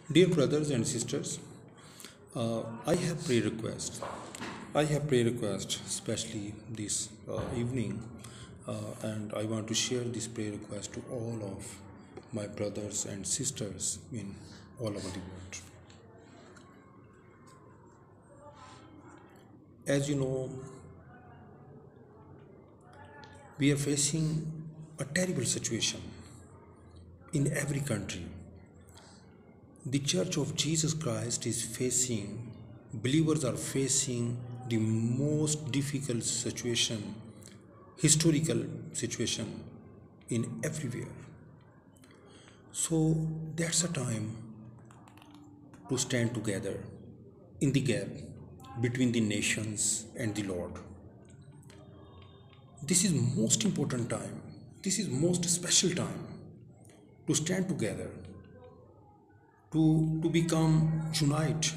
Dear brothers and sisters, I have prayer request. I have prayer request, especially this evening, and I want to share this prayer request to all of my brothers and sisters in all over the world. As you know, we are facing a terrible situation in every country. The Church of Jesus Christ is facing, believers are facing the most difficult situation, historical situation in everywhere. So that's a time to stand together in the gap between the nations and the Lord. This is most important time. This is most special time to stand together, to become unite.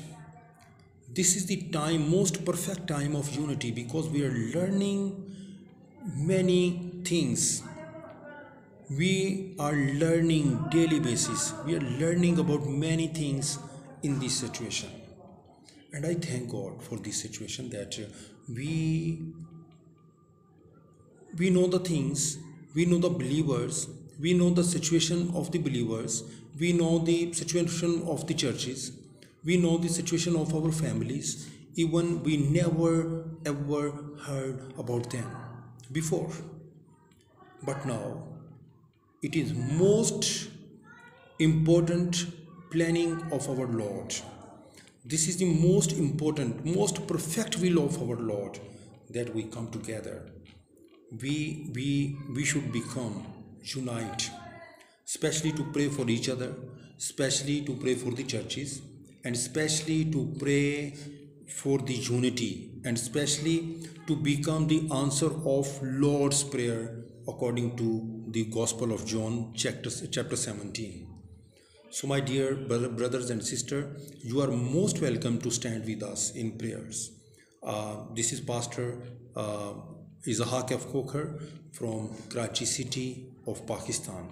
This is the time, most perfect time of unity, because we are learning many things. We are learning daily basis. We are learning about many things in this situation. And I thank God for this situation that we know the things, we know the believers, we know the situation of the believers, we know the situation of the churches, we know the situation of our families, even we never ever heard about them before. But now it is most important planning of our Lord. This is the most important, most perfect will of our Lord, that we come together. We should become unite, especially to pray for each other, especially to pray for the churches, and especially to pray for the unity, and especially to become the answer of Lord's prayer according to the Gospel of John chapter 17. So my dear brothers and sisters, you are most welcome to stand with us in prayers. This is Pastor Izahak F. Khokhar from Karachi city of Pakistan.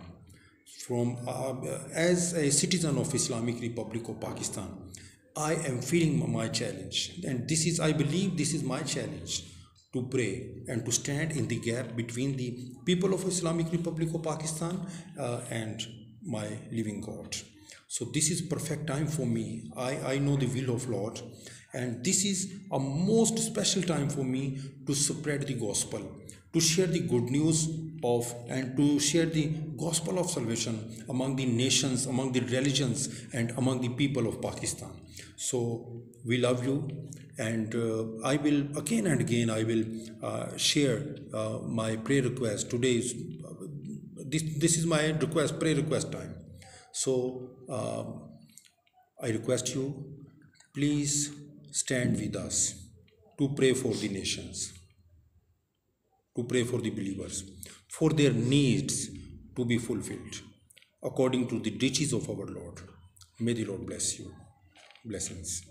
As a citizen of Islamic Republic of Pakistan, I am feeling my challenge, and I believe this is my challenge, to pray and to stand in the gap between the people of Islamic Republic of Pakistan and my living God. So this is perfect time for me. I know the will of Lord, and this is a most special time for me to spread the gospel, to share the good news of, and to share the gospel of salvation among the nations, among the religions, and among the people of Pakistan. So we love you, and I will again and again I will share my prayer request. Today is this is my prayer request time. So I request you, please stand with us to pray for the nations, to pray for the believers, for their needs to be fulfilled according to the riches of our Lord. May the Lord bless you. Blessings.